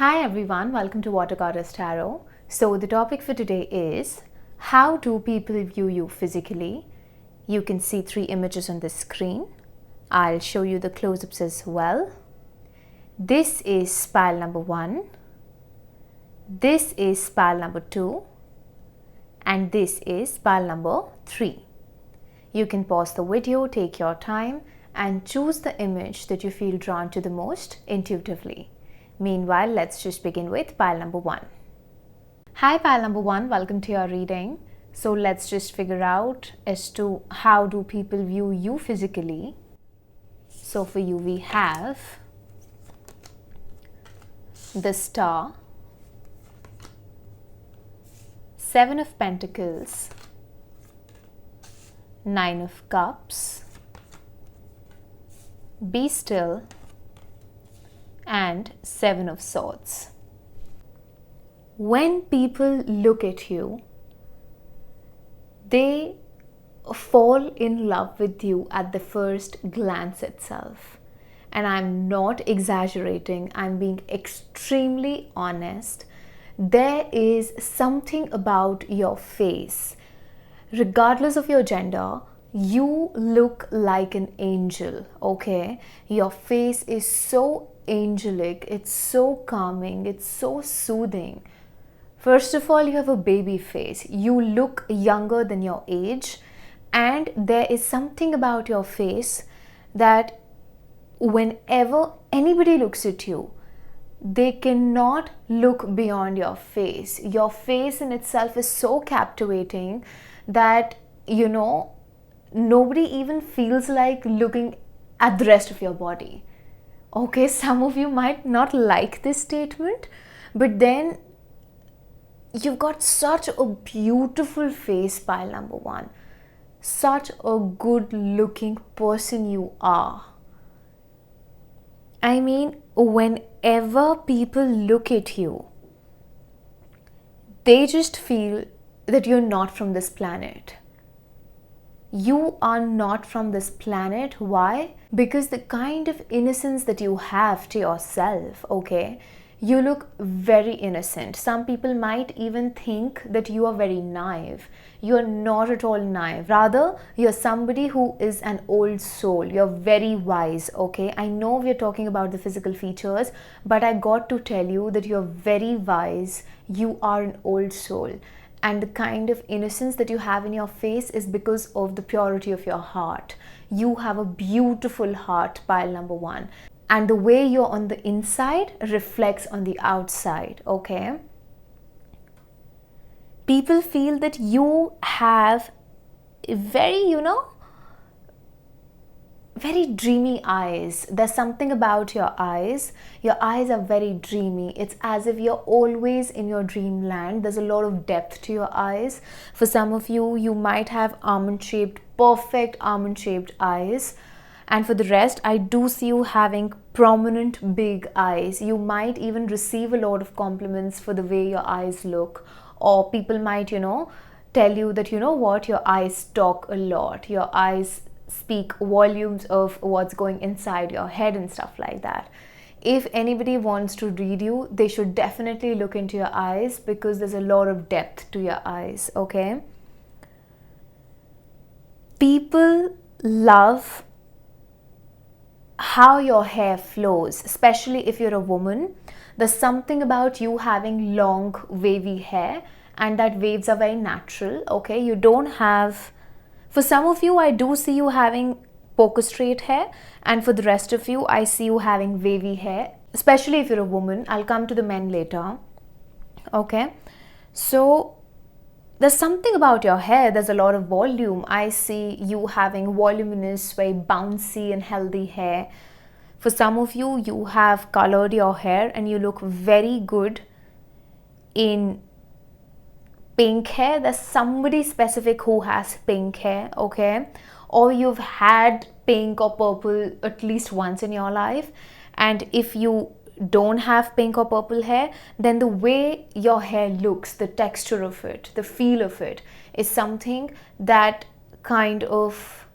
Hi everyone, welcome to watergoddesstarot. So the topic for today is, how do people view you physically? You can see 3 images on the screen. I'll show you the close-ups as well. This is pile number 1. This is pile number 2. And this is pile number 3. You can pause the video, take your time, and choose the image that you feel drawn to the most intuitively. Meanwhile, let's just begin with pile number 1. Hi pile number 1, welcome to your reading. So let's just figure out as to how do people view you physically. So for you we have the Star, 7 of Pentacles, 9 of Cups, Be Still, and 7 of Swords. When people look at you, they fall in love with you at the first glance itself. And I'm not exaggerating, I'm being extremely honest. There is something about your face, regardless of your gender. You look like an angel, okay? Your face is so angelic, it's so calming, it's so soothing. First of all, you have a baby face. You look younger than your age, and there is something about your face that whenever anybody looks at you, they cannot look beyond your face. Your face in itself is so captivating that, nobody even feels like looking at the rest of your body. Okay, some of you might not like this statement, but then you've got such a beautiful face, pile number 1. Such a good looking person you are. I mean, whenever people look at you, they just feel that you're not from this planet. You are not from this planet. Why? Because the kind of innocence that you have to yourself, okay? You look very innocent. Some people might even think that you are very naive. You are not at all naive. Rather, you're somebody who is an old soul. You're very wise, okay? I know we're talking about the physical features, but I got to tell you that you're very wise. You are an old soul. And the kind of innocence that you have in your face is because of the purity of your heart. You have a beautiful heart, pile number 1. And the way you're on the inside reflects on the outside, okay? People feel that you have very, very dreamy eyes. There's something about your eyes. Your eyes are very dreamy. It's as if you're always in your dreamland. There's a lot of depth to your eyes. For some of you, you might have perfect almond-shaped eyes. And for the rest, I do see you having prominent big eyes. You might even receive a lot of compliments for the way your eyes look. Or people might, tell you that, your eyes talk a lot. Your eyes speak volumes of what's going inside your head and stuff like that. If anybody wants to read you, they should definitely look into your eyes, because there's a lot of depth to your eyes, okay? People love how your hair flows, especially if you're a woman. There's something about you having long wavy hair, and that waves are very natural, okay? You don't have, for some of you, I do see you having poker straight hair, and for the rest of you, I see you having wavy hair, especially if you're a woman. I'll come to the men later, okay? So there's something about your hair. There's a lot of volume. I see you having voluminous, very bouncy and healthy hair. For some of you, you have colored your hair and you look very good in pink hair. There's somebody specific who has pink hair, okay? Or you've had pink or purple at least once in your life. And if you don't have pink or purple hair, then the way your hair looks, the texture of it, the feel of it, is something that kind of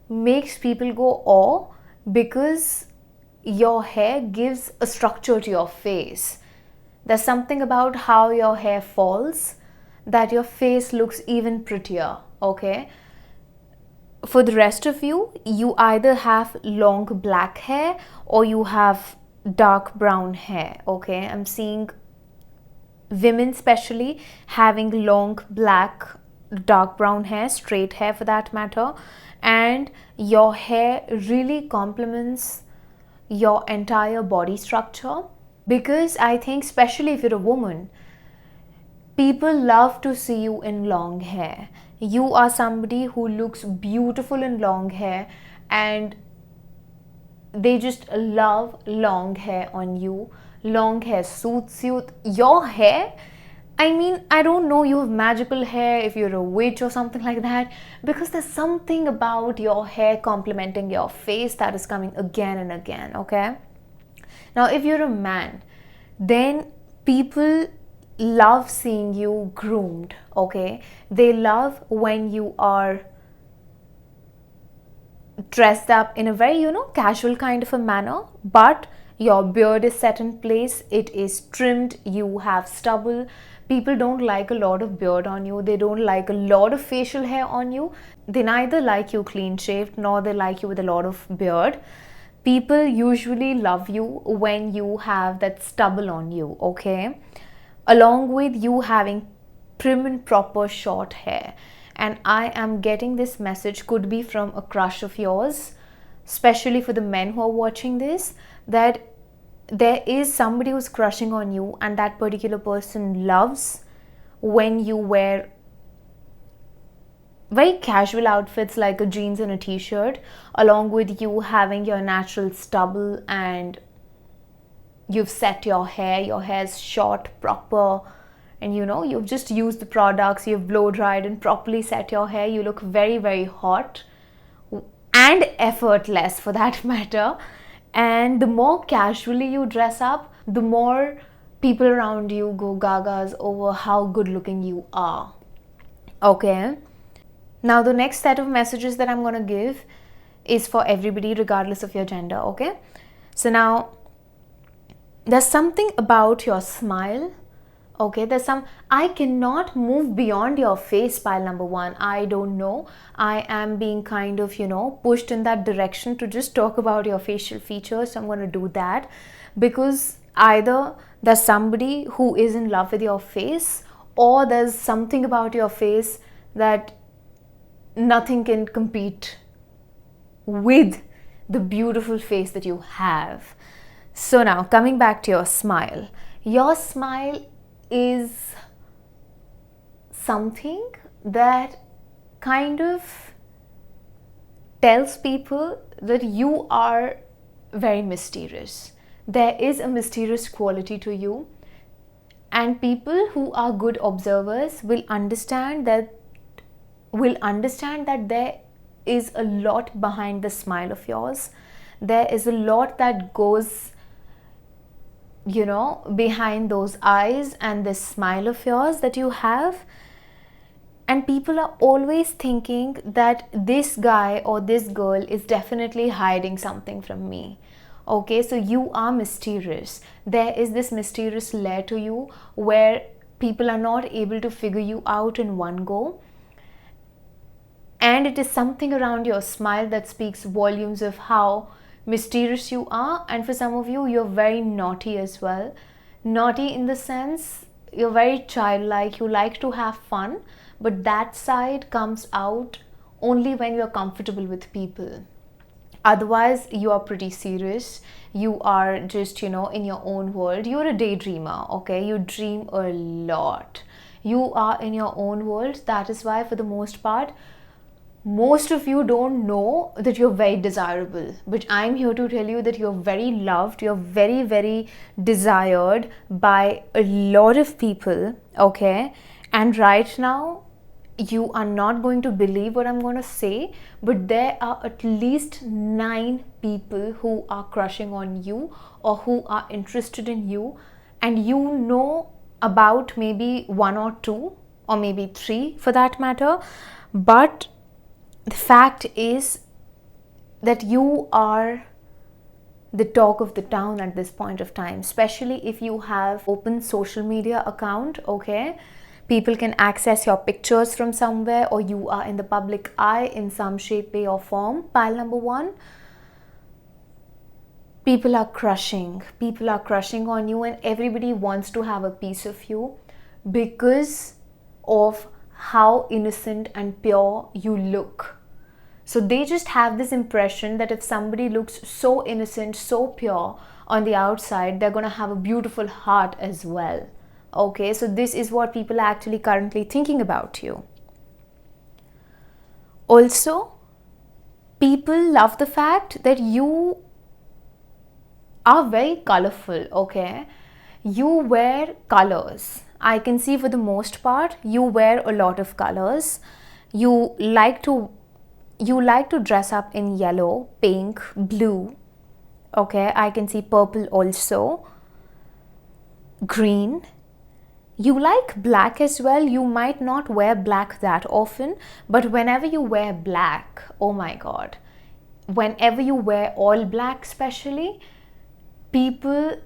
makes people go awe, because your hair gives a structure to your face. There's something about how your hair falls that your face looks even prettier, okay? For the rest of you, you either have long black hair or you have dark brown hair, okay? I'm seeing women especially having long black, dark brown hair, straight hair for that matter, and your hair really complements your entire body structure. Because I think, especially if you're a woman, people love to see you in long hair. You are somebody who looks beautiful in long hair, and they just love long hair on you. Long hair suits you. Your hair, I mean, I don't know, you have magical hair if you're a witch or something like that, because there's something about your hair complementing your face that is coming again and again, okay? Now, if you're a man, then people love seeing you groomed, okay? They love when you are dressed up in a very, casual kind of a manner, but your beard is set in place, it is trimmed, you have stubble. People don't like a lot of beard on you, they don't like a lot of facial hair on you. They neither like you clean shaved nor they like you with a lot of beard. People usually love you when you have that stubble on you, okay? Along with you having prim and proper short hair. And I am getting this message, could be from a crush of yours, especially for the men who are watching this, that there is somebody who's crushing on you, and that particular person loves when you wear very casual outfits like a jeans and a t-shirt, along with you having your natural stubble and you've set your hair's short, proper, and you've just used the products, you've blow dried and properly set your hair. You look very, very hot and effortless for that matter. And the more casually you dress up, the more people around you go gagas over how good looking you are, okay? Now, the next set of messages that I'm going to give is for everybody, regardless of your gender, okay? So now, there's something about your smile, okay? I cannot move beyond your face, pile number one. I don't know. I am being kind of, pushed in that direction to just talk about your facial features. So I'm going to do that, because either there's somebody who is in love with your face, or there's something about your face that nothing can compete with the beautiful face that you have. So now, coming back to your smile is something that kind of tells people that you are very mysterious. There is a mysterious quality to you, and people who are good observers will understand that there is a lot behind the smile of yours. There is a lot that goes, behind those eyes and this smile of yours that you have. And people are always thinking that this guy or this girl is definitely hiding something from me. Okay, so you are mysterious. There is this mysterious layer to you where people are not able to figure you out in one go. And it is something around your smile that speaks volumes of how mysterious you are. And for some of you, you're very naughty as well. Naughty in the sense, you're very childlike, you like to have fun, but that side comes out only when you're comfortable with people. Otherwise, you are pretty serious. You are just, in your own world. You're a daydreamer, okay? You dream a lot. You are in your own world. That is why, for the most part, most of you don't know that you're very desirable, but I'm here to tell you that you're very loved, you're very, very desired by a lot of people, okay? And right now, you are not going to believe what I'm going to say, but there are at least 9 people who are crushing on you or who are interested in you, and you know about maybe 1 or 2 or maybe 3 for that matter. But the fact is that you are the talk of the town at this point of time, especially if you have open social media account, okay? People can access your pictures from somewhere, or you are in the public eye in some shape, way or form. Pile number one, people are crushing on you, and everybody wants to have a piece of you because of how innocent and pure you look. So they just have this impression that if somebody looks so innocent, so pure on the outside, they're going to have a beautiful heart as well. Okay, so this is what people are actually currently thinking about you. Also, people love the fact that you are very colorful, okay? You wear colors. I can see for the most part, you wear a lot of colors. You like to dress up in yellow, pink, blue, okay? I can see purple also, green. You like black as well. You might not wear black that often, but whenever you wear black, oh my god, whenever you wear all black especially, people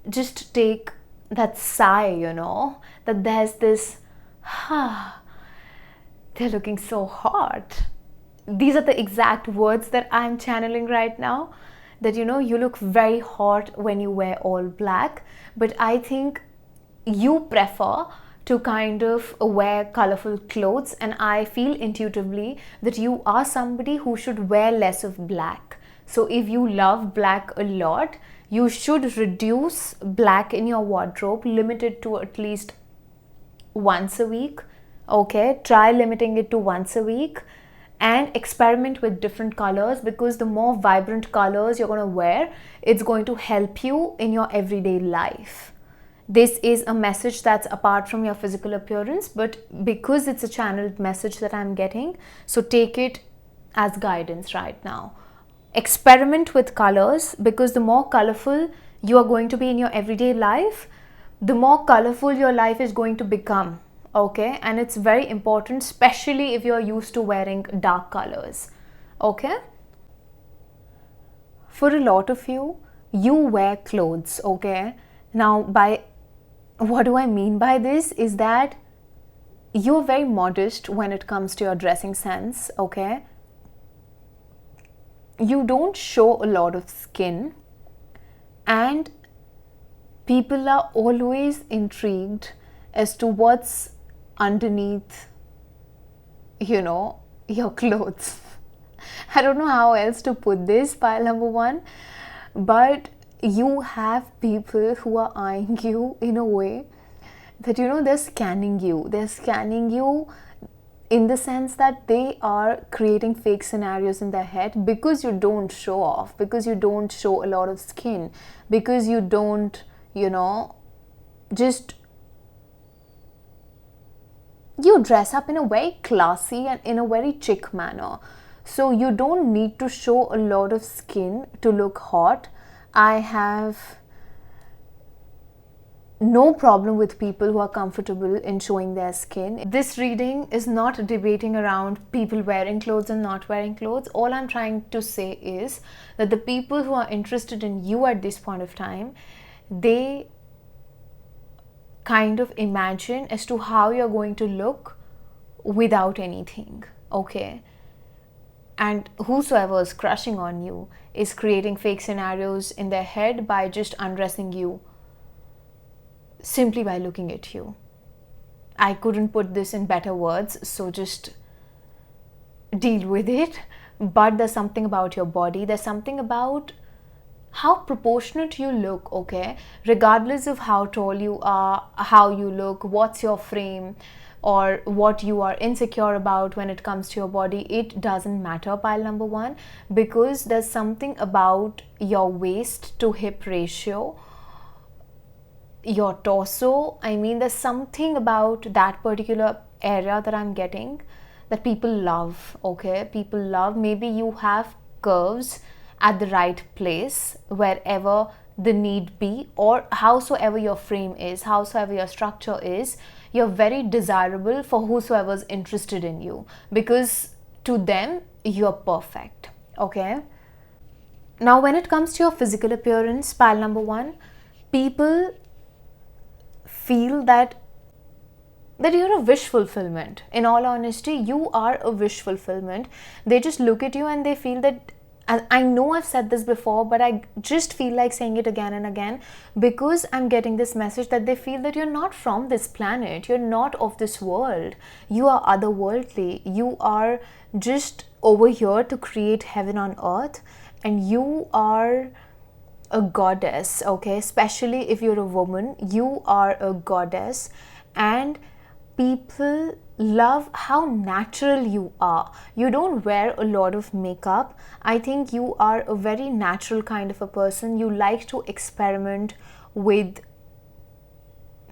just take that sigh, you know, that there's this, they're looking so hot. These are the exact words that I'm channeling right now, that, you know, you look very hot when you wear all black. But I think you prefer to kind of wear colorful clothes, and I feel intuitively that you are somebody who should wear less of black. So if you love black a lot, you should reduce black in your wardrobe, limit it to at least once a week, okay? Try limiting it to once a week, and experiment with different colors, because the more vibrant colors you're going to wear, it's going to help you in your everyday life. This is a message that's apart from your physical appearance, but because it's a channeled message that I'm getting, so take it as guidance right now. Experiment with colors, because the more colorful you are going to be in your everyday life, the more colorful your life is going to become, okay? And it's very important, especially if you're used to wearing dark colors, okay? For a lot of you, you wear clothes, okay? Now, what do I mean by this is that you're very modest when it comes to your dressing sense, okay? You don't show a lot of skin, and people are always intrigued as to what's underneath, you know, your clothes. I don't know how else to put this, pile number one, but you have people who are eyeing you in a way that, you know, they're scanning you. They're scanning you in the sense that they are creating fake scenarios in their head, because you don't show off, because you don't show a lot of skin, because you don't, you know, just, you dress up in a very classy and in a very chic manner. So you don't need to show a lot of skin to look hot. I have no problem with people who are comfortable in showing their skin. This reading is not debating around people wearing clothes and not wearing clothes. All I'm trying to say is that the people who are interested in you at this point of time, they kind of imagine as to how you're going to look without anything, okay? And whosoever is crushing on you is creating fake scenarios in their head by just undressing you simply by looking at you. I couldn't put this in better words, so just deal with it. But there's something about your body, there's something about how proportionate you look, okay? Regardless of how tall you are, how you look, what's your frame, or what you are insecure about when it comes to your body, it doesn't matter, pile number one, because there's something about your waist to hip ratio, your torso. I mean, there's something about that particular area that I'm getting that people love, okay? People love. Maybe you have curves at the right place, wherever the need be, or howsoever your frame is, howsoever your structure is, you're very desirable for whosoever's interested in you, because to them you're perfect, okay? Now, when it comes to your physical appearance, pile number 1, people feel that you're a wish fulfillment. In all honesty, you are a wish fulfillment. They just look at you and they feel that, I know I've said this before, but I just feel like saying it again and again, because I'm getting this message that they feel that you're not from this planet, you're not of this world, you are otherworldly, you are just over here to create heaven on earth, and you are a goddess, okay? Especially if you're a woman, you are a goddess, and people love how natural you are. You don't wear a lot of makeup. I think you are a very natural kind of a person. You like to experiment with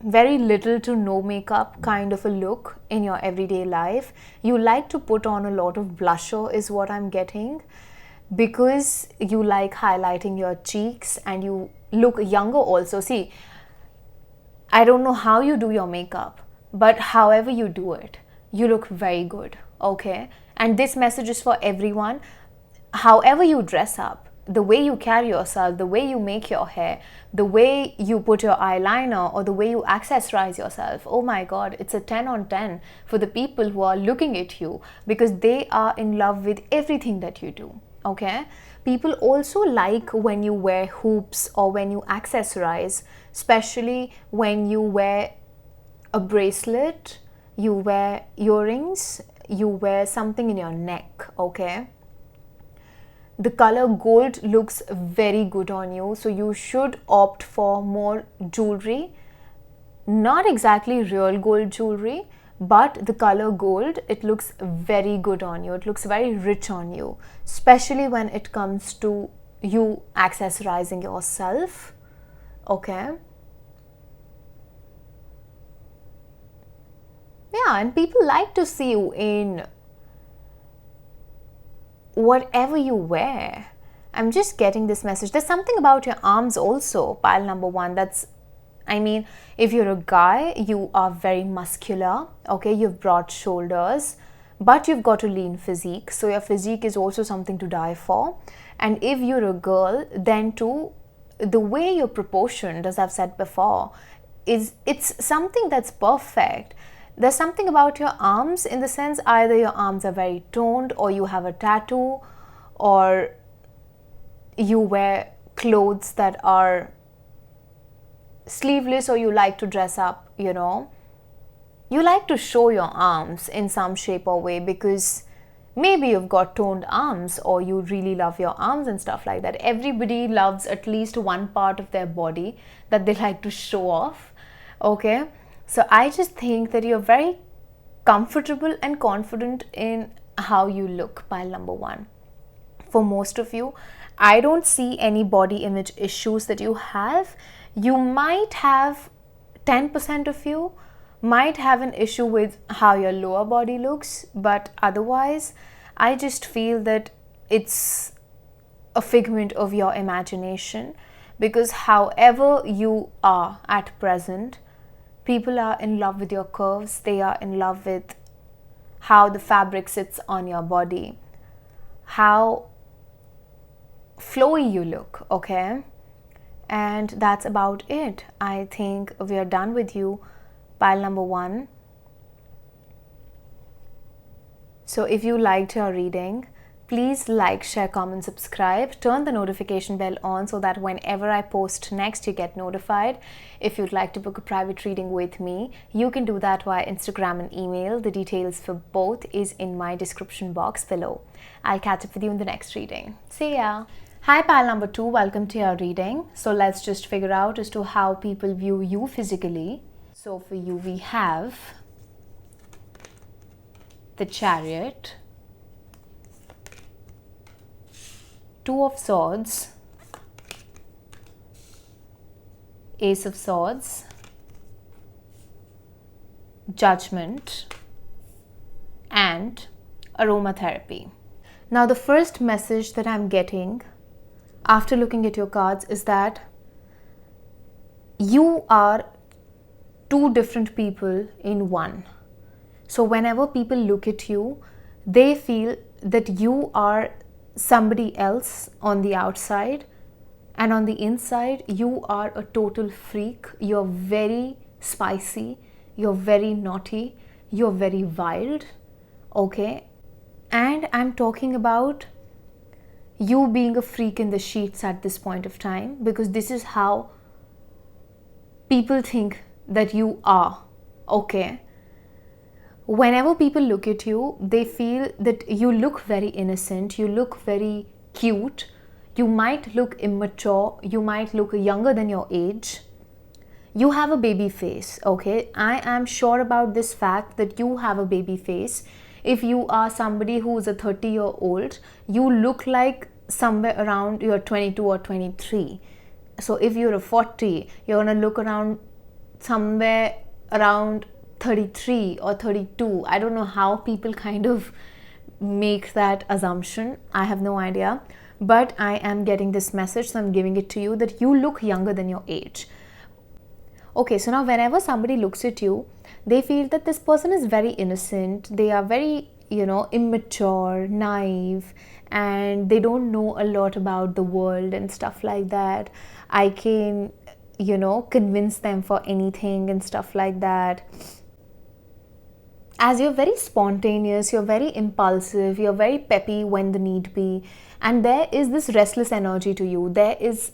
very little to no makeup kind of a look in your everyday life. You like to put on a lot of blusher is what I'm getting, because you like highlighting your cheeks and you look younger also. See, I don't know how you do your makeup, but however you do it, you look very good, okay? And this message is for everyone. However you dress up, the way you carry yourself, the way you make your hair, the way you put your eyeliner, or the way you accessorize yourself, oh my god, it's a 10 on 10 for the people who are looking at you, because they are in love with everything that you do, okay? People also like when you wear hoops or when you accessorize, especially when you wear a bracelet, you wear earrings, you wear something in your neck, okay? The color gold looks very good on you, so you should opt for more jewelry. Not exactly real gold jewelry, but the color gold, it looks very good on you. It looks very rich on you, especially when it comes to you accessorizing yourself, okay? Yeah, and people like to see you in whatever you wear. I'm just getting this message. There's something about your arms also, pile number 1, that's, I mean, if you're a guy, you are very muscular, okay? You've broad shoulders, but you've got a lean physique, so your physique is also something to die for. And if you're a girl, then too, the way you're proportioned, as I've said before, it's something that's perfect. There's something about your arms, in the sense either your arms are very toned, or you have a tattoo, or you wear clothes that are sleeveless, or you like to dress up, you know. You like to show your arms in some shape or way, because maybe you've got toned arms, or you really love your arms and stuff like that. Everybody loves at least one part of their body that they like to show off, okay? So I just think that you're very comfortable and confident in how you look, pile number 1. For most of you, I don't see any body image issues that you have. You might have 10% of you might have an issue with how your lower body looks, but otherwise, I just feel that it's a figment of your imagination, because however you are at present, people are in love with your curves, they are in love with how the fabric sits on your body, how flowy you look, okay? And that's about it. I think we are done with you, pile number 1. So if you liked your reading, please like, share, comment, subscribe, turn the notification bell on so that whenever I post next, you get notified. If you'd like to book a private reading with me, you can do that via Instagram and email. The details for both is in my description box below. I'll catch up with you in the next reading. See ya! Hi pile number 2, welcome to your reading. So let's just figure out as to how people view you physically. So for you, we have the Chariot, 2 of Swords, Ace of Swords, Judgment, and Aromatherapy. Now the first message that I'm getting after looking at your cards is that you are 2 different people in one. So whenever people look at you, they feel that you are somebody else on the outside, and on the inside you are a total freak. You're very spicy, you're very naughty, you're very wild, okay? And I'm talking about you being a freak in the sheets at this point of time, because this is how people think that you are, okay? Whenever people look at you, they feel that you look very innocent, you look very cute, you might look immature, you might look younger than your age. You have a baby face, okay? I am sure about this fact that you have a baby face. If you are somebody who is a 30-year-old, you look like somewhere around you're 22 or 23. So if you're a 40, you're gonna look around somewhere around 33 or 32. I don't know how people kind of make that assumption. I have no idea. But I am getting this message, so I'm giving it to you, that you look younger than your age. Okay, so now whenever somebody looks at you, they feel that this person is very innocent, they are very, immature, naive, and they don't know a lot about the world and stuff like that. I can, convince them for anything and stuff like that. As you're very spontaneous, you're very impulsive, you're very peppy when the need be, and there is this restless energy to you. There is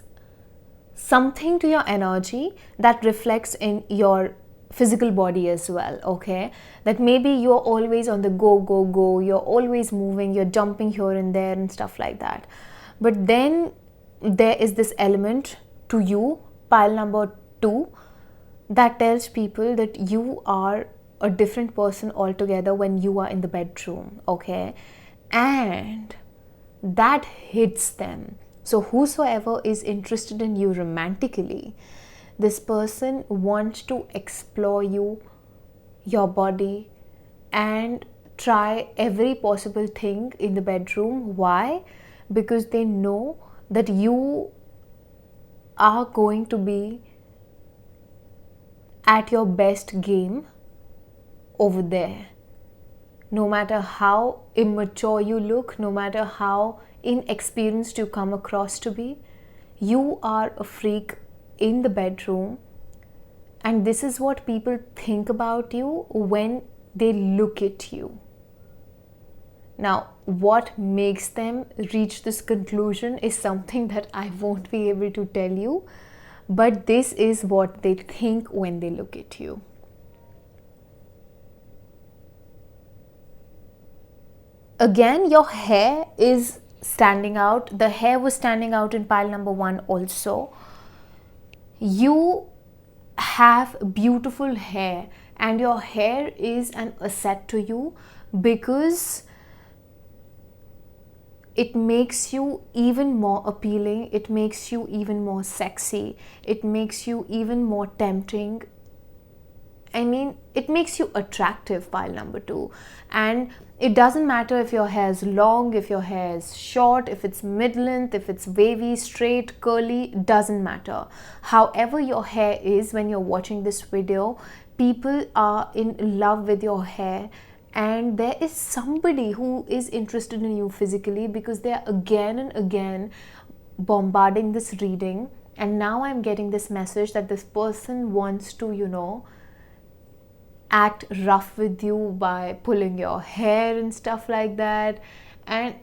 something to your energy that reflects in your physical body as well, okay? That maybe you're always on the go, you're always moving, you're jumping here and there and stuff like that. But then there is this element to you, pile number 2, that tells people that you are a different person altogether when you are in the bedroom, okay? And that hits them. So whosoever is interested in you romantically, this person wants to explore you, your body, and try every possible thing in the bedroom. Why? Because they know that you are going to be at your best game over there. No matter how immature you look, no matter how inexperienced you come across to be, you are a freak in the bedroom, and this is what people think about you when they look at you. Now, what makes them reach this conclusion is something that I won't be able to tell you, but this is what they think when they look at you. Again, your hair is standing out. The hair was standing out in pile number 1 also. You have beautiful hair, and your hair is an asset to you because it makes you even more appealing, it makes you even more sexy, it makes you even more tempting. I mean, it makes you attractive, pile number 2. And it doesn't matter if your hair is long, if your hair is short, if it's mid-length, if it's wavy, straight, curly, doesn't matter. However your hair is when you're watching this video, people are in love with your hair, and there is somebody who is interested in you physically because they are again and again bombarding this reading. And now I'm getting this message that this person wants to, act rough with you by pulling your hair and stuff like that. And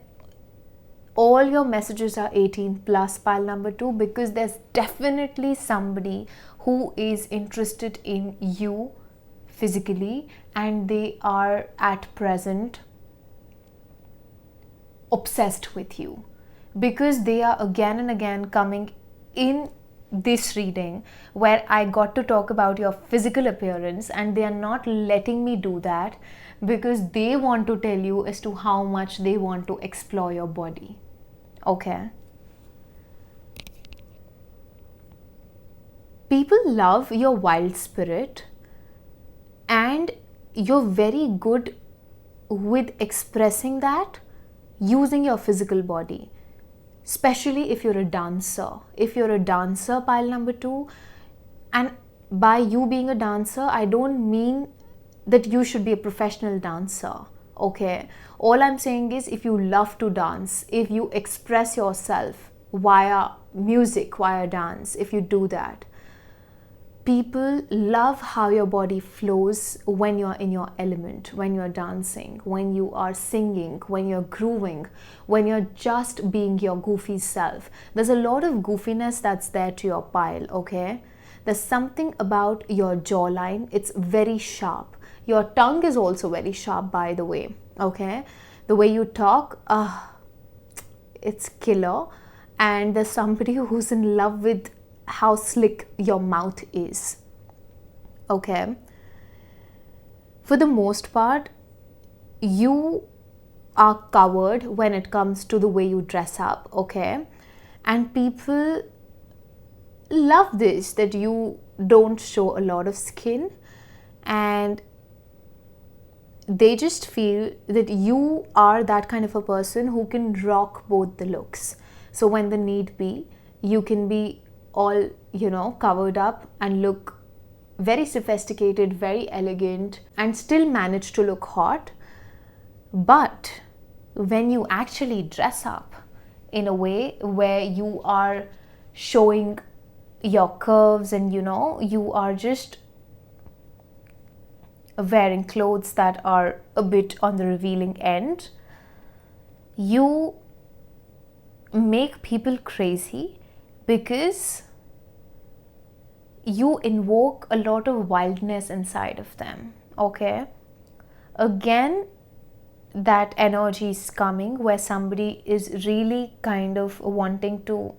all your messages are 18 plus, pile number 2, because there's definitely somebody who is interested in you physically, and they are at present obsessed with you because they are again and again coming in this reading where I got to talk about your physical appearance, and they are not letting me do that because they want to tell you as to how much they want to explore your body. Okay? People love your wild spirit, and you're very good with expressing that using your physical body. Especially if you're a dancer. If you're a dancer, pile number 2, and by you being a dancer, I don't mean that you should be a professional dancer, okay? All I'm saying is, if you love to dance, if you express yourself via music, via dance, if you do that, people love how your body flows when you're in your element, when you're dancing, when you are singing, when you're grooving, when you're just being your goofy self. There's a lot of goofiness that's there to your pile, okay? There's something about your jawline, it's very sharp. Your tongue is also very sharp, by the way, okay? The way you talk, it's killer. And there's somebody who's in love with how slick your mouth is, okay? For the most part, you are covered when it comes to the way you dress up, okay? And people love this, that you don't show a lot of skin, and they just feel that you are that kind of a person who can rock both the looks. So when the need be, you can be all, covered up and look very sophisticated, very elegant, and still manage to look hot. But when you actually dress up in a way where you are showing your curves and you are just wearing clothes that are a bit on the revealing end, you make people crazy because you invoke a lot of wildness inside of them, okay? Again, that energy is coming where somebody is really kind of wanting to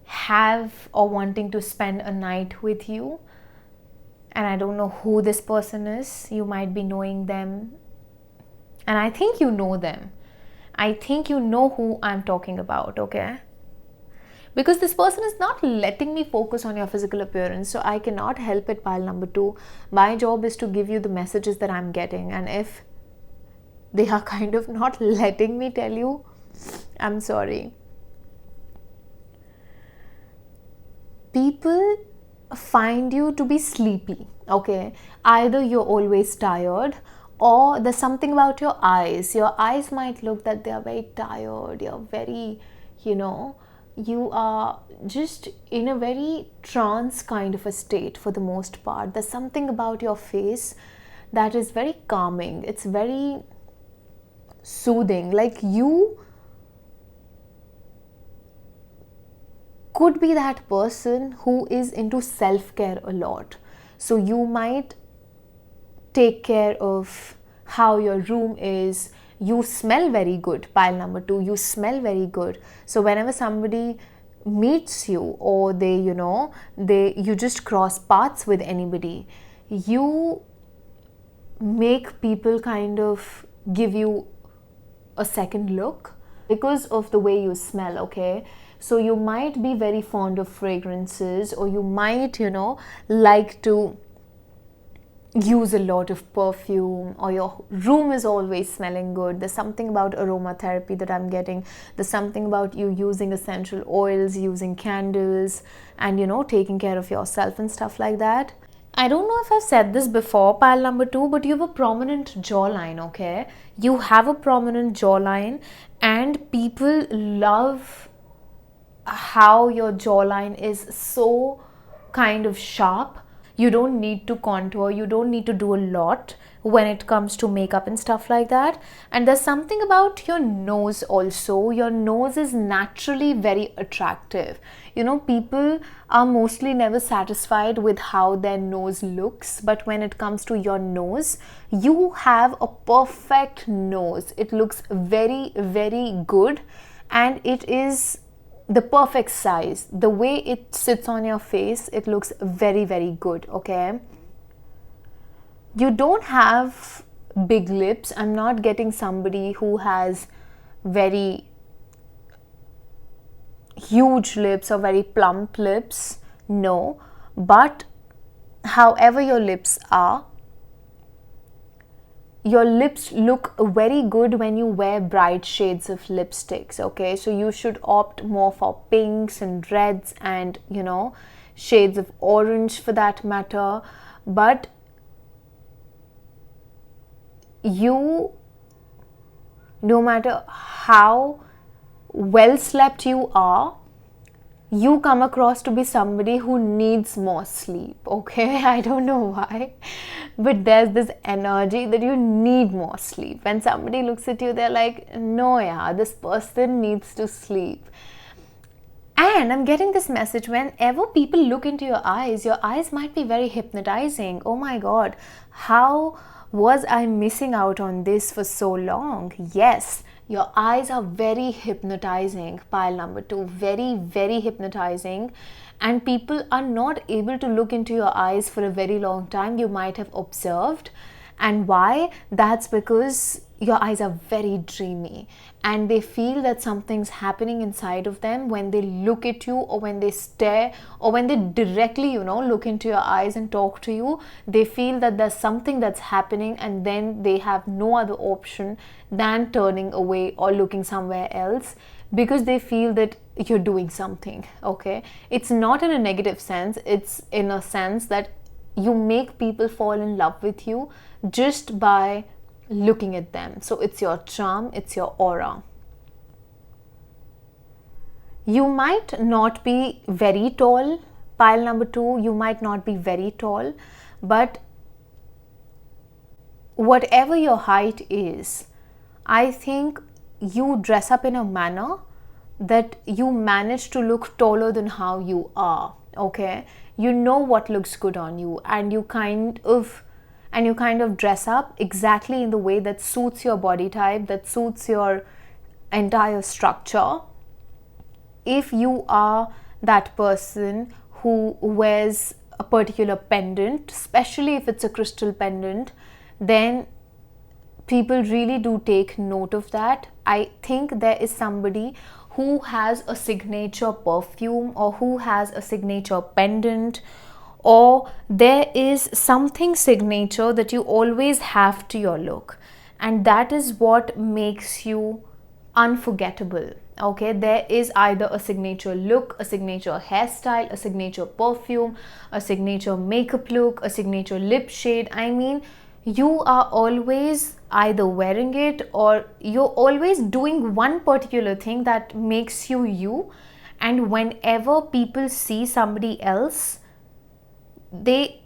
have or wanting to spend a night with you. And I don't know who this person is. You might be knowing them. And I think you know them. I think you know who I'm talking about, okay? Because this person is not letting me focus on your physical appearance, so I cannot help it, pile number 2. My job is to give you the messages that I'm getting, and if they are kind of not letting me tell you, I'm sorry. People find you to be sleepy, okay? Either you're always tired, or there's something about your eyes. Your eyes might look that they are very tired, you're very, you are just in a very trance kind of a state for the most part. There's something about your face that is very calming. It's very soothing. Like you could be that person who is into self-care a lot. So you might take care of how your room is. You smell very good, pile number 2. You smell very good. So whenever somebody meets you, or you just cross paths with anybody, you make people kind of give you a second look because of the way you smell, okay? So you might be very fond of fragrances, or you might, like to use a lot of perfume, or your room is always smelling good. There's something about aromatherapy that I'm getting. There's something about you using essential oils, using candles, and taking care of yourself and stuff like that. I don't know if I've said this before, pile number 2, but you have a prominent jawline, okay? You have a prominent jawline, and people love how your jawline is so kind of sharp. You don't need to contour, you don't need to do a lot when it comes to makeup and stuff like that. And there's something about your nose also. Your nose is naturally very attractive. People are mostly never satisfied with how their nose looks, but when it comes to your nose, you have a perfect nose. It looks very, very good, and it is the perfect size. The way it sits on your face, it looks very, very good, okay? You don't have big lips. I'm not getting somebody who has very huge lips or very plump lips, no. But however your lips are, your lips look very good when you wear bright shades of lipsticks, okay? So you should opt more for pinks and reds and, shades of orange for that matter. But you, no matter how well slept you are, you come across to be somebody who needs more sleep, okay? I don't know why, but there's this energy that you need more sleep. When somebody looks at you, they're like, no, yeah, this person needs to sleep. And I'm getting this message, whenever people look into your eyes might be very hypnotizing. Oh my God, how was I missing out on this for so long? Yes, your eyes are very hypnotizing, pile number 2, very, very hypnotizing. And people are not able to look into your eyes for a very long time, you might have observed. And why? That's because your eyes are very dreamy and they feel that something's happening inside of them when they look at you, or when they stare, or when they directly, look into your eyes and talk to you. They feel that there's something that's happening, and then they have no other option than turning away or looking somewhere else, because they feel that you're doing something, okay? It's not in a negative sense, it's in a sense that you make people fall in love with you just by looking at them. So it's your charm, it's your aura. You might not be very tall, pile number 2, you might not be very tall, but whatever your height is, I think you dress up in a manner that you manage to look taller than how you are, okay? You know what looks good on you, and you kind of dress up exactly in the way that suits your body type, that suits your entire structure. If you are that person who wears a particular pendant, especially if it's a crystal pendant, then people really do take note of that. I think there is somebody who has a signature perfume, or who has a signature pendant, or there is something signature that you always have to your look, and that is what makes you unforgettable, okay? There is either a signature look, a signature hairstyle, a signature perfume, a signature makeup look, a signature lip shade. I mean, you are always either wearing it, or you're always doing one particular thing that makes you you. And whenever people see somebody else, they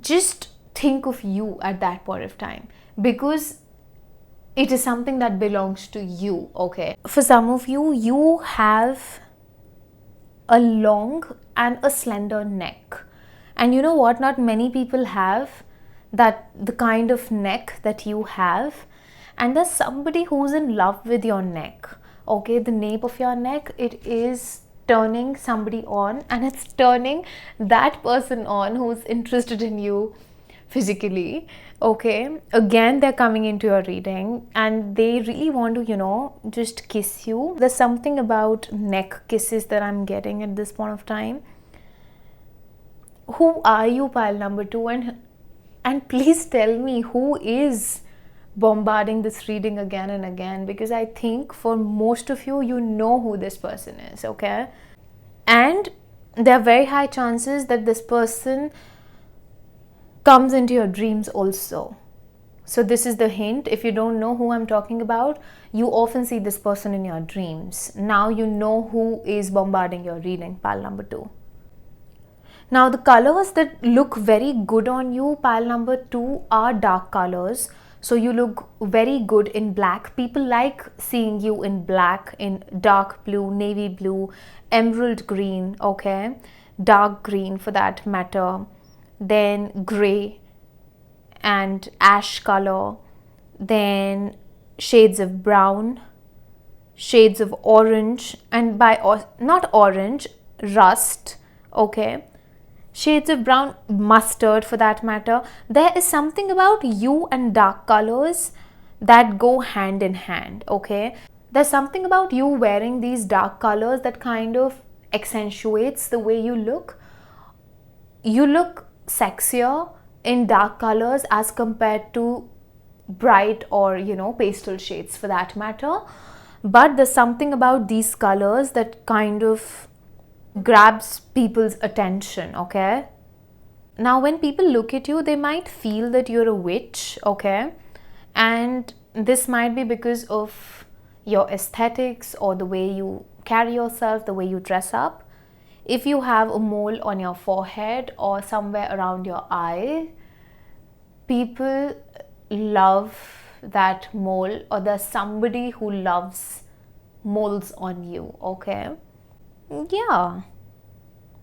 just think of you at that point of time, because it is something that belongs to you, okay? For some of you, you have a long and a slender neck, and you know what, not many people have that, the kind of neck that you have. And there's somebody who's in love with your neck, okay? The nape of your neck, it is turning somebody on, and it's turning that person on who's interested in you physically, okay? Again, they're coming into your reading and they really want to, just kiss you. There's something about neck kisses that I'm getting at this point of time. Who are you, pile number 2? And please tell me who is bombarding this reading again and again, because I think for most of you, you know who this person is, okay? And there are very high chances that this person comes into your dreams also. So this is the hint. If you don't know who I'm talking about, you often see this person in your dreams. Now you know who is bombarding your reading, pile number 2. Now the colors that look very good on you, pile number 2, are dark colors. So you look very good in black. People like seeing you in black, in dark blue, navy blue, emerald green, okay? Dark green for that matter. Then grey and ash color. Then shades of brown, shades of orange, and not orange, rust, okay? Shades of brown, mustard for that matter. There is something about you and dark colors that go hand in hand, okay? There's something about you wearing these dark colors that kind of accentuates the way you look. You look sexier in dark colors as compared to bright or, pastel shades for that matter. But there's something about these colors that kind of grabs people's attention, okay? Now when people look at you, they might feel that you're a witch, okay? And this might be because of your aesthetics or the way you carry yourself, the way you dress up. If you have a mole on your forehead or somewhere around your eye, people love that mole, or there's somebody who loves moles on you, okay? Yeah.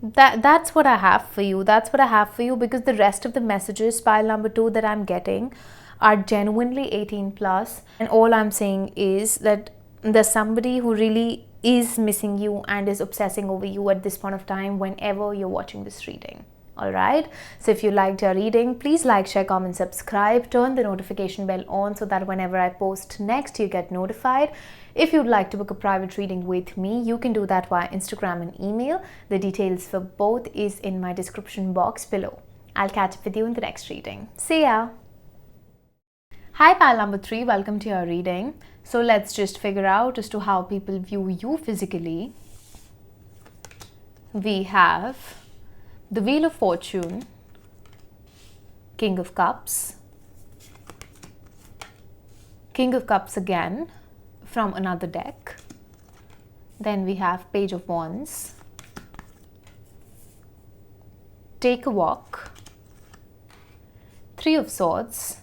That's what I have for you. That's what I have for you, because the rest of the messages, pile number 2, that I'm getting are genuinely 18 plus. And all I'm saying is that there's somebody who really is missing you and is obsessing over you at this point of time whenever you're watching this reading. Alright, so if you liked your reading, please like, share, comment, subscribe, turn the notification bell on so that whenever I post next, you get notified. If you'd like to book a private reading with me, you can do that via Instagram and email. The details for both is in my description box below. I'll catch up with you in the next reading. See ya! Hi pile number 3, welcome to your reading. So let's just figure out as to how people view you physically. We have the Wheel of Fortune, King of Cups, King of Cups again from another deck. Then we have Page of Wands, Take a Walk, Three of Swords,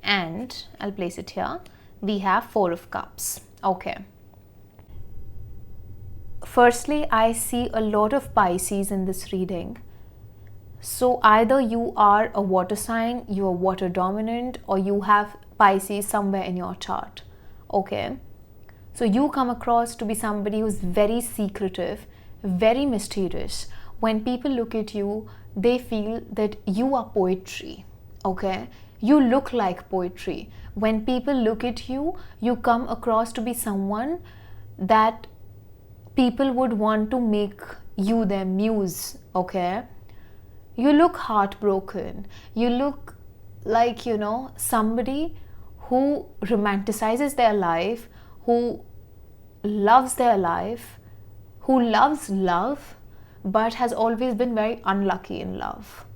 and I'll place it here. We have Four of Cups. Okay. Firstly, I see a lot of Pisces in this reading. So either you are a water sign, you are water dominant, or you have Pisces somewhere in your chart. Okay. So you come across to be somebody who's very secretive, very mysterious. When people look at you, they feel that you are poetry. Okay. You look like poetry. When people look at you, you come across to be someone that people would want to make you their muse, okay? You look heartbroken. You look like, you know, somebody who romanticizes their life, who loves their life, who loves love, but has always been very unlucky in love.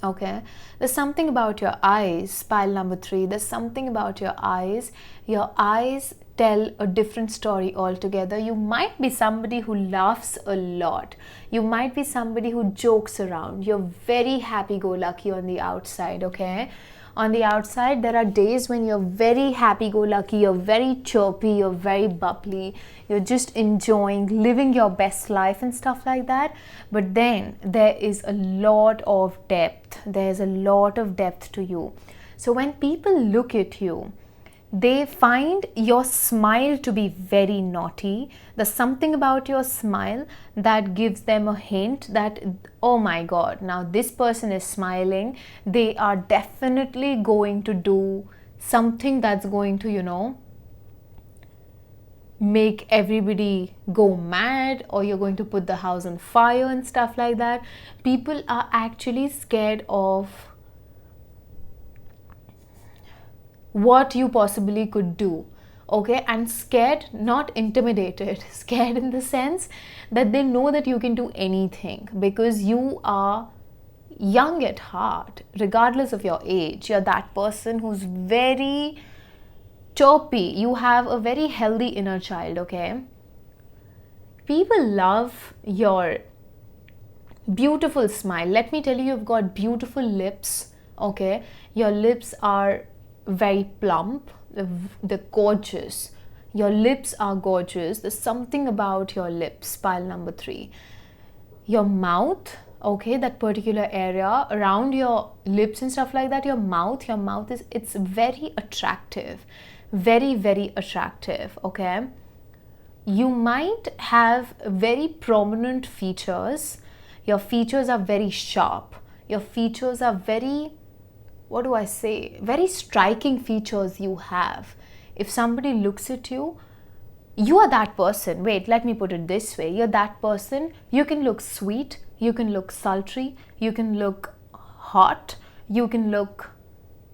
Okay, there's something about your eyes, pile number 3, there's something about your eyes. Your eyes tell a different story altogether. You might be somebody who laughs a lot. You might be somebody who jokes around. You're very happy-go-lucky on the outside, okay? On the outside, there are days when you're very happy-go-lucky, you're very chirpy, you're very bubbly, you're just enjoying living your best life and stuff like that. But then there is a lot of depth. There's a lot of depth to you. So when people look at you, they find your smile to be very naughty. There's something about your smile that gives them a hint that, oh my God, now this person is smiling. They are definitely going to do something that's going to, you know, make everybody go mad, or you're going to put the house on fire and stuff like that. People are actually scared of what you possibly could do, okay? And scared, not intimidated, scared in the sense that they know that you can do anything, because you are young at heart, regardless of your age. You're that person who's very chirpy. You have a very healthy inner child, okay? People love your beautiful smile. Let me tell you, you've got beautiful lips, okay? Your lips are very plump, they're gorgeous. Your lips are gorgeous. There's something about your lips, pile number 3. Your mouth, okay, that particular area around your lips and stuff like that, your mouth is, it's very attractive, very, very attractive, okay? You might have very prominent features. Your features are very sharp. Your features are very, what do I say, very striking features you have. If somebody looks at you, you are that person. Wait, let me put it this way. You're that person. You can look sweet, you can look sultry, you can look hot, you can look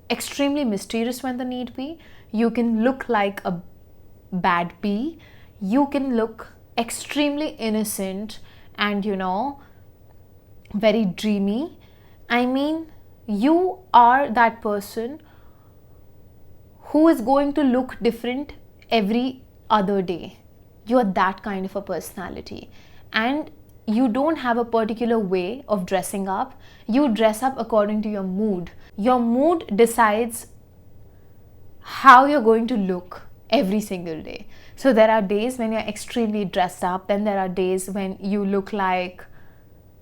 extremely mysterious when the need be, you can look like a bad bee, you can look extremely innocent and, you know, very dreamy. I mean, you are that person who is going to look different every other day. You're that kind of a personality. And you don't have a particular way of dressing up. You dress up according to your mood. Your mood decides how you're going to look every single day. So there are days when you're extremely dressed up, then there are days when you look like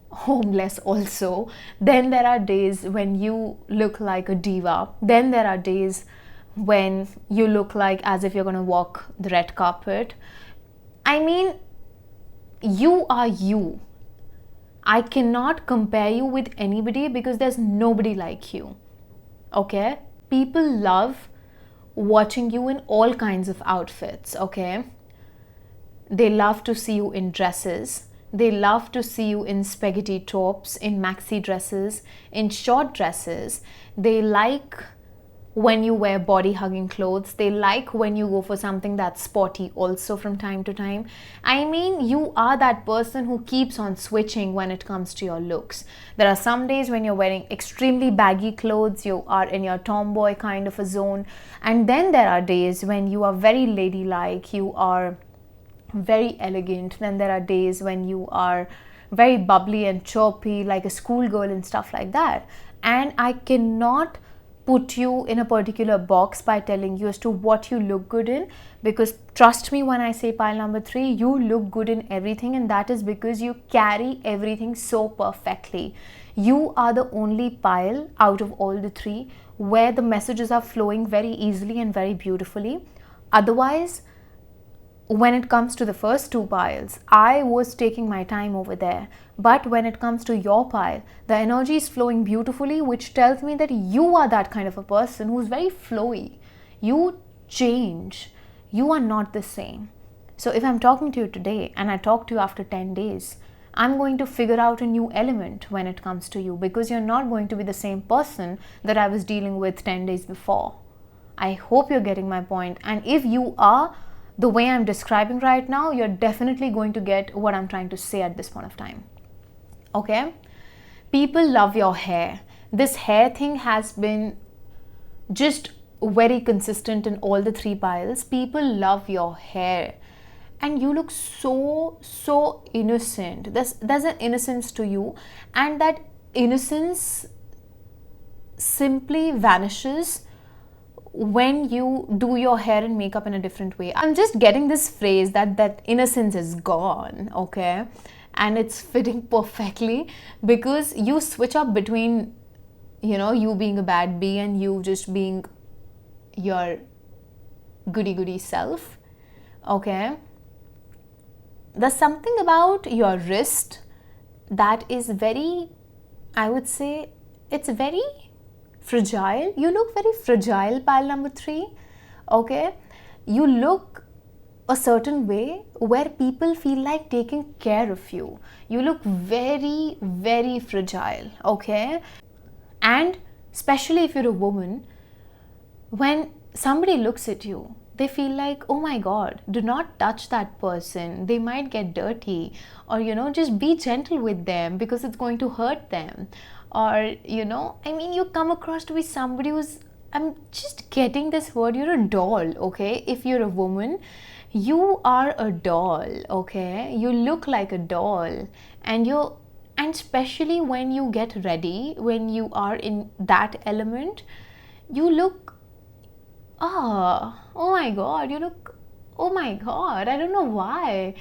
homeless also, then there are days when you look like a diva, then there are days when you look like as if you're going to walk the red carpet. I mean, you are you. I cannot compare you with anybody because there's nobody like you. Okay? People love watching you in all kinds of outfits. Okay? They love to see you in dresses. They love to see you in spaghetti tops, in maxi dresses, in short dresses. They like when you wear body hugging clothes. They like when you go for something that's sporty also from time to time. I mean, you are that person who keeps on switching when it comes to your looks. There are some days when you're wearing extremely baggy clothes, you are in your tomboy kind of a zone, and then there are days when you are very ladylike, you are very elegant. Then there are days when you are very bubbly and chirpy like a schoolgirl and stuff like that. And I cannot put you in a particular box by telling you as to what you look good in, because trust me when I say pile number 3, you look good in everything, and that is because you carry everything so perfectly. You are the only pile out of all the 3 where the messages are flowing very easily and very beautifully. Otherwise, when it comes to the first 2 piles, I was taking my time over there. But when it comes to your pile, the energy is flowing beautifully, which tells me that you are that kind of a person who's very flowy. You change. You are not the same. So if I'm talking to you today and I talk to you after 10 days, I'm going to figure out a new element when it comes to you, because you're not going to be the same person that I was dealing with 10 days before. I hope you're getting my point. And if you are, the way I'm describing right now, you're definitely going to get what I'm trying to say at this point of time. Okay? People love your hair. This hair thing has been just very consistent in all the 3 piles. People love your hair. And you look so innocent. There's an innocence to you. And that innocence simply vanishes when you do your hair and makeup in a different way. I'm just getting this phrase that innocence is gone, okay? And it's fitting perfectly because you switch up between, you being a bad bee and you just being your goody self, okay? There's something about your wrist that is very, I would say, it's very fragile. You look very fragile, pile number 3. Okay, you look a certain way where people feel like taking care of you. You look very fragile. Okay, and especially if you're a woman, when somebody looks at you, they feel like, oh my god, do not touch that person, they might get dirty, or just be gentle with them because it's going to hurt them. Or you come across to be somebody who's, I'm just getting this word, you're a doll. Okay, if you're a woman, you are a doll. Okay, you look like a doll, and especially when you get ready, when you are in that element, you look, oh my god, you look, oh my god, I don't know why.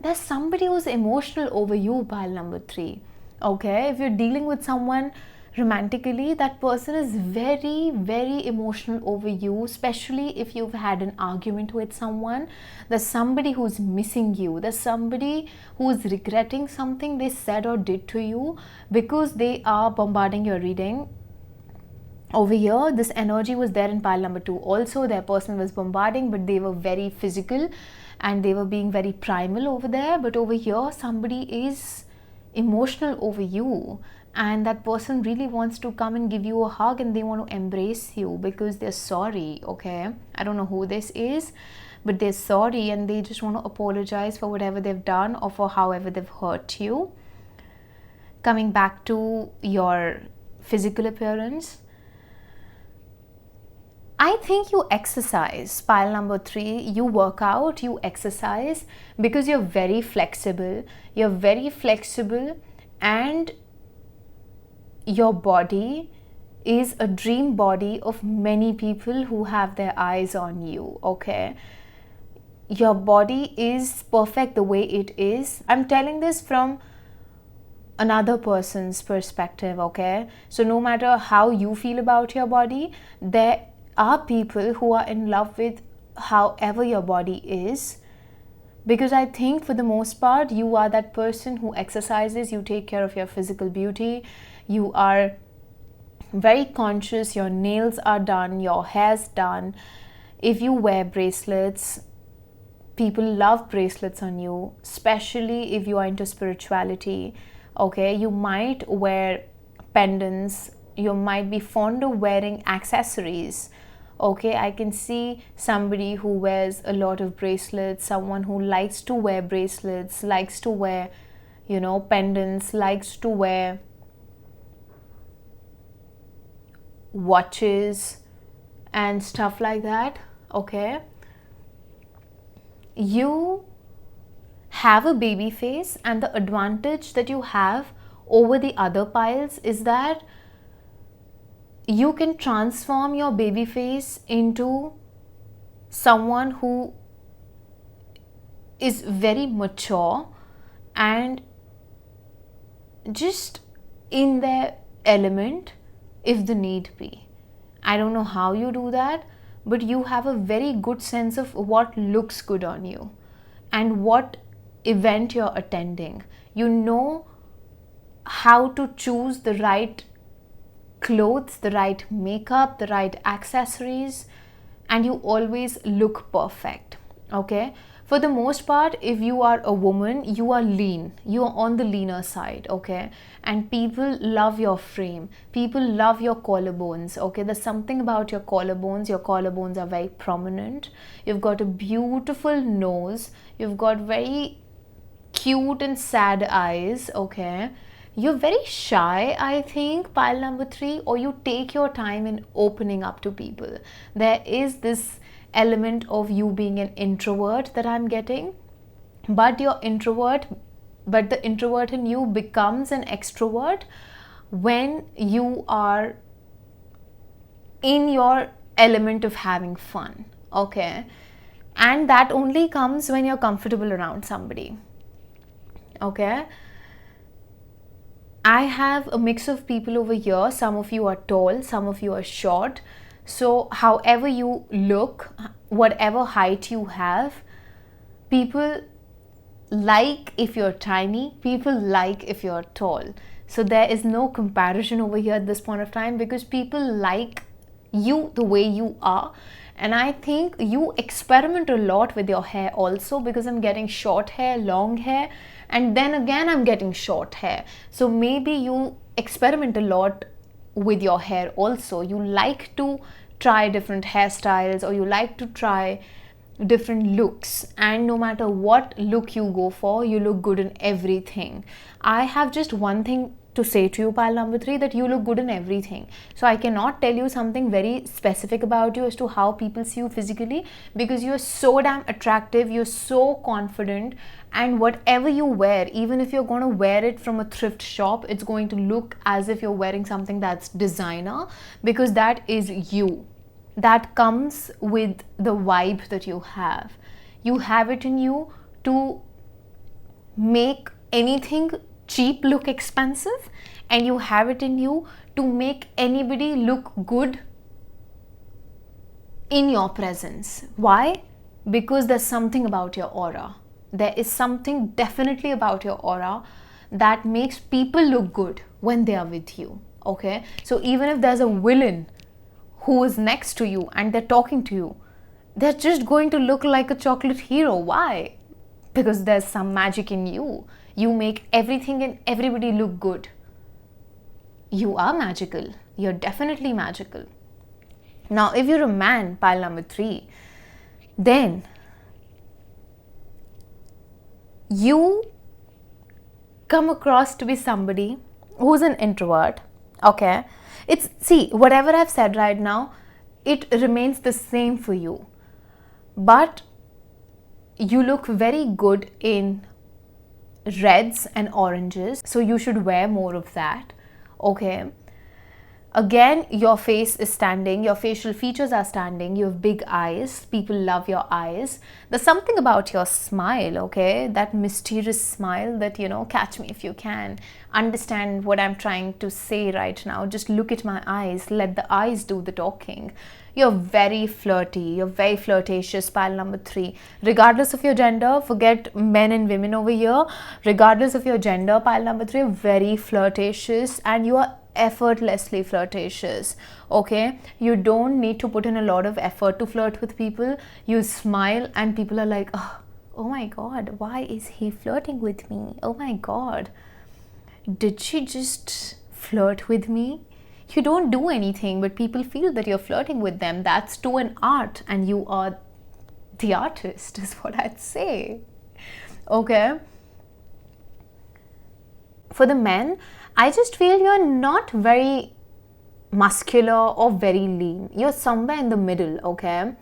There's somebody who's emotional over you, pile number 3. Okay, if you're dealing with someone romantically, that person is very emotional over you, especially if you've had an argument with someone. There's somebody who's missing you. There's somebody who's regretting something they said or did to you because they are bombarding your reading. Over here, this energy was there in pile number 2 also. Their person was bombarding, but they were very physical and they were being very primal over there. But over here, somebody is emotional over you, and that person really wants to come and give you a hug, and they want to embrace you because they're sorry. Okay, I don't know who this is, but they're sorry and they just want to apologize for whatever they've done or for however they've hurt you. Coming back to your physical appearance, I think you exercise, pile number 3, you work out, you exercise because you're very flexible. You're very flexible and your body is a dream body of many people who have their eyes on you, okay? Your body is perfect the way it is. I'm telling this from another person's perspective, okay? So no matter how you feel about your body, there are people who are in love with however your body is, because I think for the most part you are that person who exercises, you take care of your physical beauty, you are very conscious, your nails are done, your hair's done. If you wear bracelets, people love bracelets on you, especially if you are into spirituality, okay? You might wear pendants, you might be fond of wearing accessories, okay? I can see somebody who wears a lot of bracelets, someone who likes to wear bracelets, likes to wear, you know, pendants, likes to wear watches and stuff like that, okay? You have a baby face, and the advantage that you have over the other piles is that you can transform your baby face into someone who is very mature and just in their element if the need be. I don't know how you do that, but you have a very good sense of what looks good on you and what event you're attending. You know how to choose the right clothes, the right makeup, the right accessories, and you always look perfect, okay? For the most part, if you are a woman, you are lean, you are on the leaner side, okay? And people love your frame, people love your collarbones, okay? There's something about your collarbones are very prominent, you've got a beautiful nose, you've got very cute and sad eyes, okay? You're very shy, I think, pile number 3, or you take your time in opening up to people. There is this element of you being an introvert that I'm getting, but the introvert in you becomes an extrovert when you are in your element of having fun, okay? And that only comes when you're comfortable around somebody, okay? I have a mix of people over here. Some of you are tall, some of you are short. So however you look, whatever height you have, people like if you're tiny, people like if you're tall. So there is no comparison over here at this point of time, because people like you the way you are. And I think you experiment a lot with your hair also, because I'm getting short hair, long hair, and then again I'm getting short hair. So maybe you experiment a lot with your hair also. You like to try different hairstyles, or you like to try different looks, and no matter what look you go for, you look good in everything. I have just one thing to say to you, pile number 3, that you look good in everything. So I cannot tell you something very specific about you as to how people see you physically, because you're so damn attractive, you're so confident, and whatever you wear, even if you're going to wear it from a thrift shop, it's going to look as if you're wearing something that's designer, because that is you. That comes with the vibe that you have. You have it in you to make anything cheap look expensive, and you have it in you to make anybody look good in your presence. Why? Because there's something about your aura. There is something definitely about your aura that makes people look good when they are with you, okay? So even if there's a villain who is next to you and they're talking to you, they're just going to look like a chocolate hero. Why? Because there's some magic in you. You make everything and everybody look good. You are magical. You're definitely magical. Now, if you're a man, pile number 3, then you come across to be somebody who's an introvert, okay? See, whatever I've said right now, it remains the same for you. But you look very good in reds and oranges, so you should wear more of that, okay? Again, your face is standing, your facial features are standing, you have big eyes, people love your eyes. There's something about your smile, okay? That mysterious smile that, you know, catch me if you can. Understand what I'm trying to say right now. Just look at my eyes, let the eyes do the talking. You're very flirty, you're very flirtatious, pile number 3. Regardless of your gender, forget men and women over here. Regardless of your gender, pile number 3, very flirtatious, and you are effortlessly flirtatious, okay? You don't need to put in a lot of effort to flirt with people. You smile and people are like, oh my god, why is he flirting with me? Oh my god, did she just flirt with me? You don't do anything, but people feel that you're flirting with them. That's to an art, and you are the artist, is what I'd say, okay? For the men, I just feel you're not very muscular or very lean. You're somewhere in the middle, okay?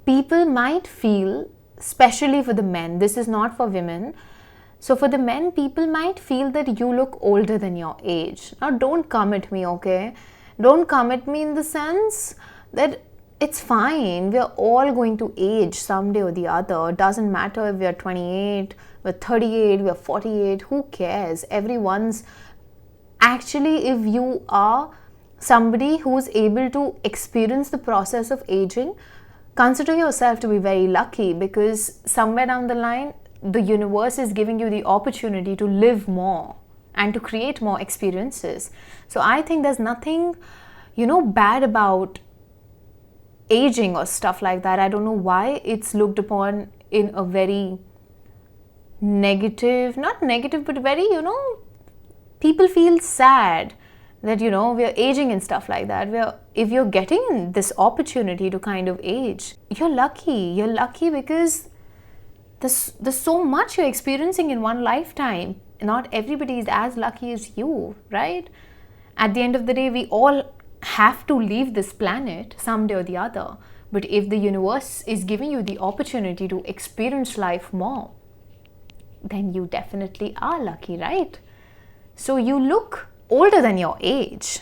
People might feel, especially for the men, this is not for women. So for the men, people might feel that you look older than your age. Now don't come at me, okay? Don't come at me in the sense that it's fine. We're all going to age someday or the other. It doesn't matter if we're 28, we're 38, we're 48. Who cares? Everyone's... Actually, if you are somebody who's able to experience the process of aging, consider yourself to be very lucky, because somewhere down the line, the universe is giving you the opportunity to live more and to create more experiences. So I think there's nothing, you know, bad about aging or stuff like that. I don't know why it's looked upon in a very negative, not negative, but very, you know, people feel sad that, you know, we're aging and stuff like that. If you're getting this opportunity to kind of age, you're lucky. You're lucky because there's so much you're experiencing in one lifetime. Not everybody is as lucky as you, right? At the end of the day, we all have to leave this planet someday or the other. But if the universe is giving you the opportunity to experience life more, then you definitely are lucky, right? So you look older than your age.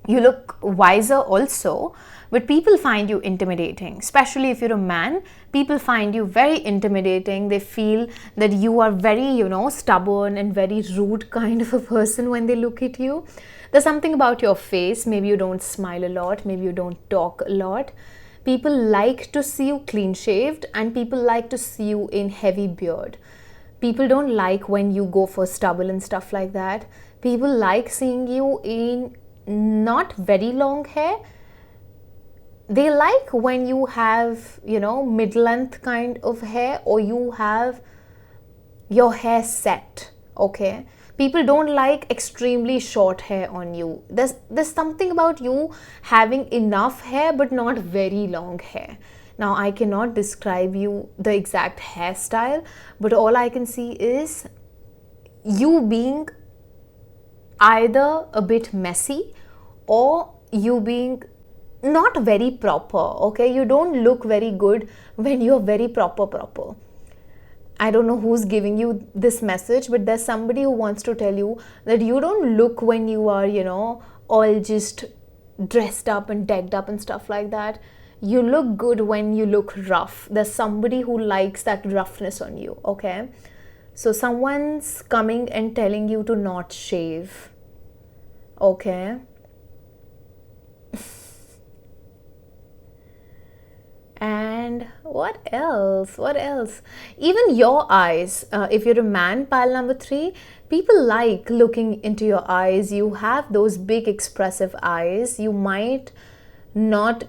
You look wiser also, but people find you intimidating. Especially if you're a man, people find you very intimidating. They feel that you are very, you know, stubborn and very rude kind of a person when they look at you. There's something about your face. Maybe you don't smile a lot. Maybe you don't talk a lot. People like to see you clean shaved, and people like to see you in heavy beard. People don't like when you go for stubble and stuff like that. People like seeing you in not very long hair. They like when you have, you know, mid-length kind of hair, or you have your hair set, okay? People don't like extremely short hair on you. There's something about you having enough hair but not very long hair. Now, I cannot describe you the exact hairstyle, but all I can see is you being either a bit messy or you being not very proper, okay? You don't look very good when you're very proper. I don't know who's giving you this message, but there's somebody who wants to tell you that you don't look when you are, you know, all just dressed up and decked up and stuff like that. You look good when you look rough. There's somebody who likes that roughness on you, okay? So someone's coming and telling you to not shave, okay? And what else? Even your eyes. If you're a man, pile number 3, people like looking into your eyes. You have those big expressive eyes. You might not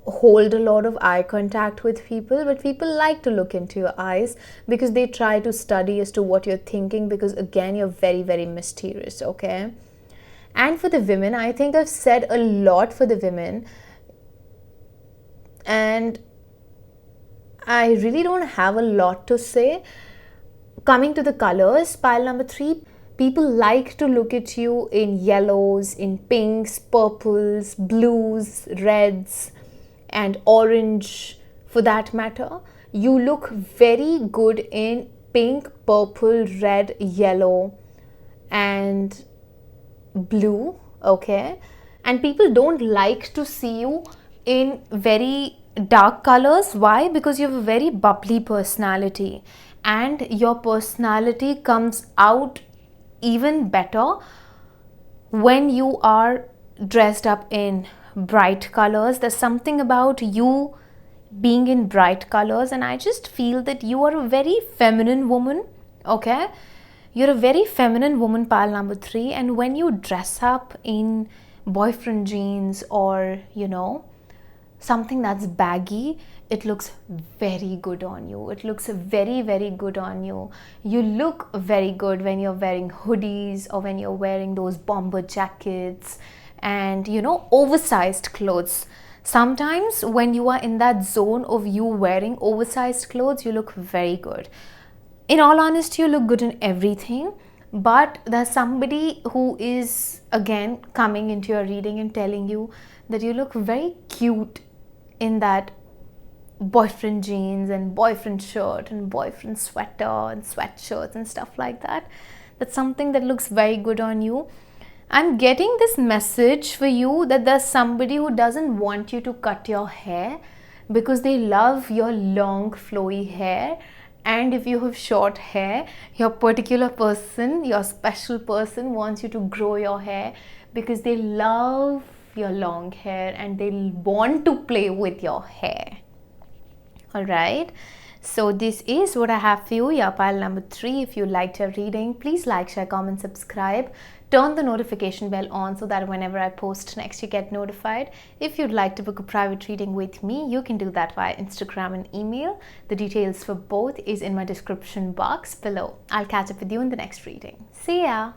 hold a lot of eye contact with people, but people like to look into your eyes because they try to study as to what you're thinking, because again, you're very, very mysterious, okay? And for the women, I think I've said a lot for the women, and I really don't have a lot to say. Coming to the colors, pile number 3, People like to look at you in yellows, in pinks, purples, blues, reds, and orange for that matter. You look very good in pink, purple, red, yellow, and blue, okay? And people don't like to see you in very dark colors. Why? Because you have a very bubbly personality, and your personality comes out even better when you are dressed up in bright colors. There's something about you being in bright colors, and I just feel that you are a very feminine woman, okay? You're a very feminine woman, pile number 3, and when you dress up in boyfriend jeans or, you know, something that's baggy, it looks very good on you. It looks very, very good on you. You look very good when you're wearing hoodies or when you're wearing those bomber jackets and, you know, oversized clothes. Sometimes when you are in that zone of you wearing oversized clothes, you look very good. In all honesty, you look good in everything, but there's somebody who is again coming into your reading and telling you that you look very cute in that boyfriend jeans and boyfriend shirt and boyfriend sweater and sweatshirts and stuff like that. That's something that looks very good on you. I'm getting this message for you that there's somebody who doesn't want you to cut your hair because they love your long flowy hair. And if you have short hair, your particular person, your special person wants you to grow your hair because they love your long hair and they want to play with your hair. Alright, so this is what I have for you, your pile number 3. If you liked your reading, please like, share, comment, subscribe. Turn the notification bell on so that whenever I post next, you get notified. If you'd like to book a private reading with me, you can do that via Instagram and email. The details for both is in my description box below. I'll catch up with you in the next reading. See ya!